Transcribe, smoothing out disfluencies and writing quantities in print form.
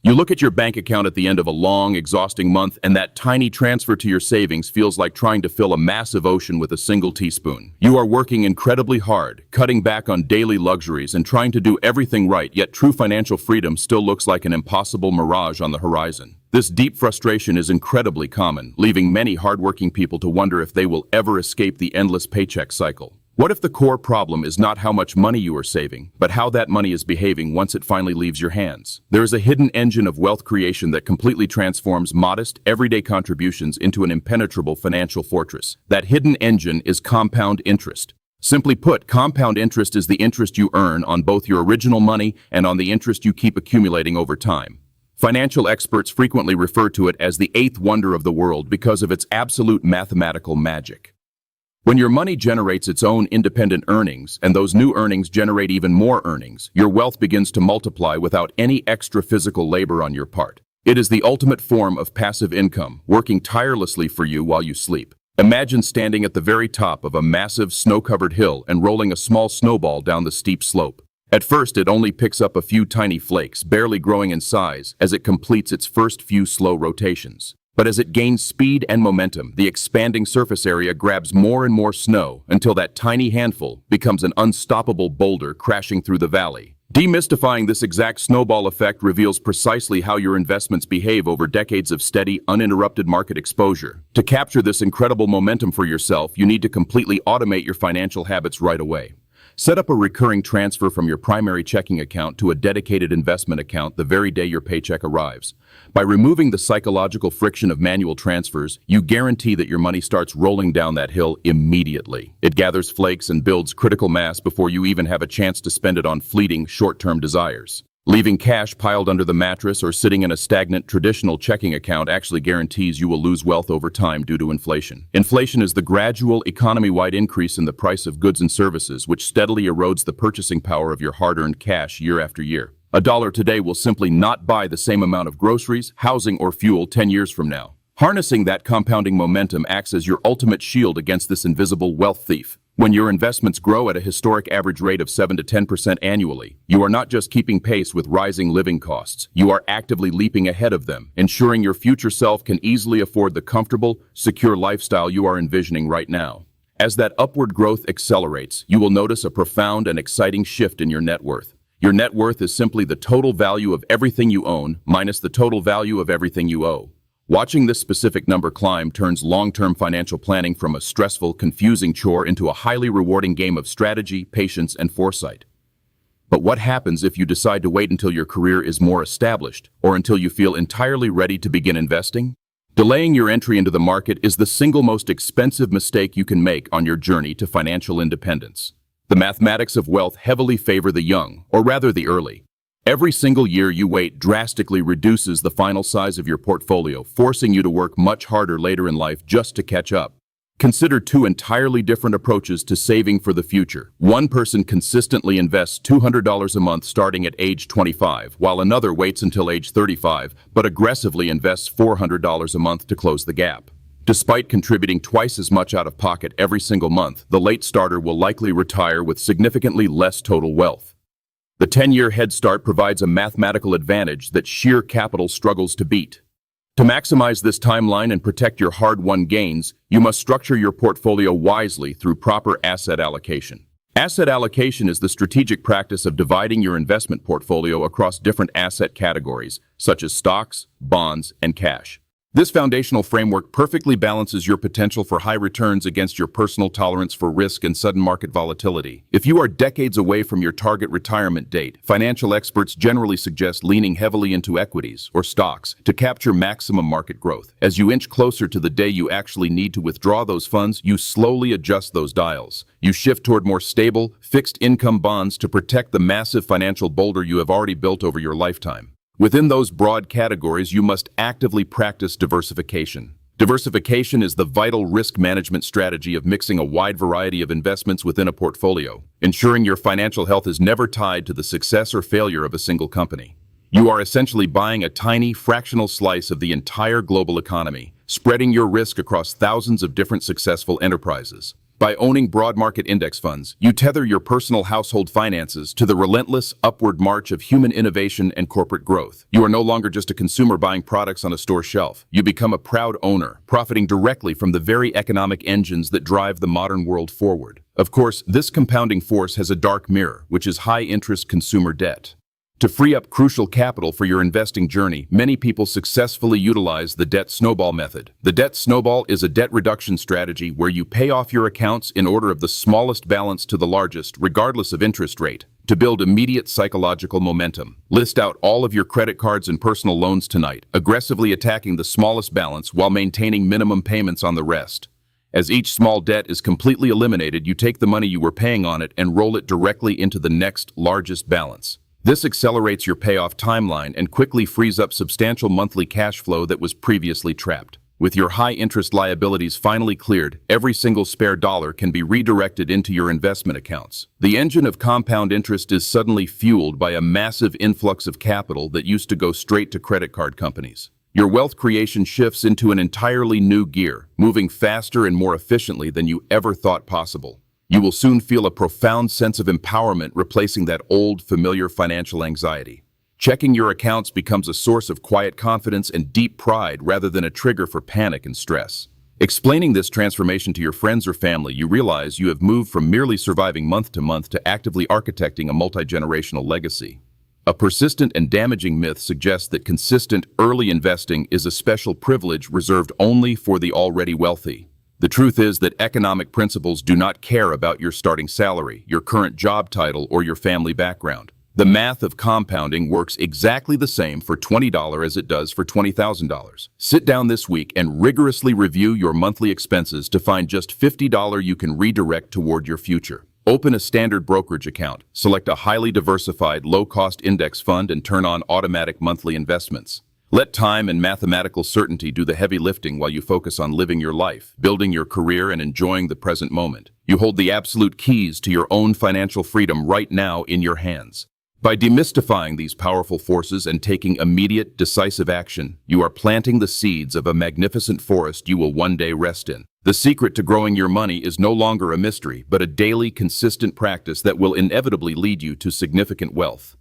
You look at your bank account at the end of a long, exhausting month, and that tiny transfer to your savings feels like trying to fill a massive ocean with a single teaspoon. You are working incredibly hard, cutting back on daily luxuries and trying to do everything right, yet true financial freedom still looks like an impossible mirage on the horizon. This deep frustration is incredibly common, leaving many hardworking people to wonder if they will ever escape the endless paycheck cycle. What if the core problem is not how much money you are saving, but how that money is behaving once it finally leaves your hands? There is a hidden engine of wealth creation that completely transforms modest, everyday contributions into an impenetrable financial fortress. That hidden engine is compound interest. Simply put, compound interest is the interest you earn on both your original money and on the interest you keep accumulating over time. Financial experts frequently refer to it as the eighth wonder of the world because of its absolute mathematical magic. When your money generates its own independent earnings, and those new earnings generate even more earnings, your wealth begins to multiply without any extra physical labor on your part. It is the ultimate form of passive income, working tirelessly for you while you sleep. Imagine standing at the very top of a massive snow-covered hill and rolling a small snowball down the steep slope. At first, it only picks up a few tiny flakes, barely growing in size, as it completes its first few slow rotations. But as it gains speed and momentum, the expanding surface area grabs more and more snow until that tiny handful becomes an unstoppable boulder crashing through the valley. Demystifying this exact snowball effect reveals precisely how your investments behave over decades of steady, uninterrupted market exposure. To capture this incredible momentum for yourself, you need to completely automate your financial habits right away. Set up a recurring transfer from your primary checking account to a dedicated investment account the very day your paycheck arrives. By removing the psychological friction of manual transfers, you guarantee that your money starts rolling down that hill immediately. It gathers flakes and builds critical mass before you even have a chance to spend it on fleeting, short-term desires. Leaving cash piled under the mattress or sitting in a stagnant traditional checking account actually guarantees you will lose wealth over time due to inflation. Inflation is the gradual, economy-wide increase in the price of goods and services, which steadily erodes the purchasing power of your hard-earned cash year after year. A dollar today will simply not buy the same amount of groceries, housing, or fuel 10 years from now. Harnessing that compounding momentum acts as your ultimate shield against this invisible wealth thief. When your investments grow at a historic average rate of 7 to 10% annually, you are not just keeping pace with rising living costs, you are actively leaping ahead of them, ensuring your future self can easily afford the comfortable, secure lifestyle you are envisioning right now. As that upward growth accelerates, you will notice a profound and exciting shift in your net worth. Your net worth is simply the total value of everything you own minus the total value of everything you owe. Watching this specific number climb turns long-term financial planning from a stressful, confusing chore into a highly rewarding game of strategy, patience, and foresight. But what happens if you decide to wait until your career is more established, or until you feel entirely ready to begin investing? Delaying your entry into the market is the single most expensive mistake you can make on your journey to financial independence. The mathematics of wealth heavily favor the young, or rather the early. Every single year you wait drastically reduces the final size of your portfolio, forcing you to work much harder later in life just to catch up. Consider two entirely different approaches to saving for the future. One person consistently invests $200 a month starting at age 25, while another waits until age 35, but aggressively invests $400 a month to close the gap. Despite contributing twice as much out of pocket every single month, the late starter will likely retire with significantly less total wealth. The 10-year head start provides a mathematical advantage that sheer capital struggles to beat. To maximize this timeline and protect your hard-won gains, you must structure your portfolio wisely through proper asset allocation. Asset allocation is the strategic practice of dividing your investment portfolio across different asset categories, such as stocks, bonds, and cash. This foundational framework perfectly balances your potential for high returns against your personal tolerance for risk and sudden market volatility. If you are decades away from your target retirement date, financial experts generally suggest leaning heavily into equities or stocks to capture maximum market growth. As you inch closer to the day you actually need to withdraw those funds, you slowly adjust those dials. You shift toward more stable, fixed-income bonds to protect the massive financial boulder you have already built over your lifetime. Within those broad categories, you must actively practice diversification. Diversification is the vital risk management strategy of mixing a wide variety of investments within a portfolio, ensuring your financial health is never tied to the success or failure of a single company. You are essentially buying a tiny, fractional slice of the entire global economy, spreading your risk across thousands of different successful enterprises. By owning broad market index funds, you tether your personal household finances to the relentless upward march of human innovation and corporate growth. You are no longer just a consumer buying products on a store shelf. You become a proud owner, profiting directly from the very economic engines that drive the modern world forward. Of course, this compounding force has a dark mirror, which is high-interest consumer debt. To free up crucial capital for your investing journey, many people successfully utilize the debt snowball method. The debt snowball is a debt reduction strategy where you pay off your accounts in order of the smallest balance to the largest, regardless of interest rate, to build immediate psychological momentum. List out all of your credit cards and personal loans tonight, aggressively attacking the smallest balance while maintaining minimum payments on the rest. As each small debt is completely eliminated, you take the money you were paying on it and roll it directly into the next largest balance. This accelerates your payoff timeline and quickly frees up substantial monthly cash flow that was previously trapped. With your high-interest liabilities finally cleared, every single spare dollar can be redirected into your investment accounts. The engine of compound interest is suddenly fueled by a massive influx of capital that used to go straight to credit card companies. Your wealth creation shifts into an entirely new gear, moving faster and more efficiently than you ever thought possible. You will soon feel a profound sense of empowerment, replacing that old, familiar financial anxiety. Checking your accounts becomes a source of quiet confidence and deep pride rather than a trigger for panic and stress. Explaining this transformation to your friends or family, you realize you have moved from merely surviving month to month to actively architecting a multi-generational legacy. A persistent and damaging myth suggests that consistent, early investing is a special privilege reserved only for the already wealthy. The truth is that economic principles do not care about your starting salary, your current job title, or your family background. The math of compounding works exactly the same for $20 as it does for $20,000. Sit down this week and rigorously review your monthly expenses to find just $50 you can redirect toward your future. Open a standard brokerage account, select a highly diversified, low-cost index fund, and turn on automatic monthly investments. Let time and mathematical certainty do the heavy lifting while you focus on living your life, building your career, and enjoying the present moment. You hold the absolute keys to your own financial freedom right now in your hands. By demystifying these powerful forces and taking immediate, decisive action, you are planting the seeds of a magnificent forest you will one day rest in. The secret to growing your money is no longer a mystery, but a daily, consistent practice that will inevitably lead you to significant wealth.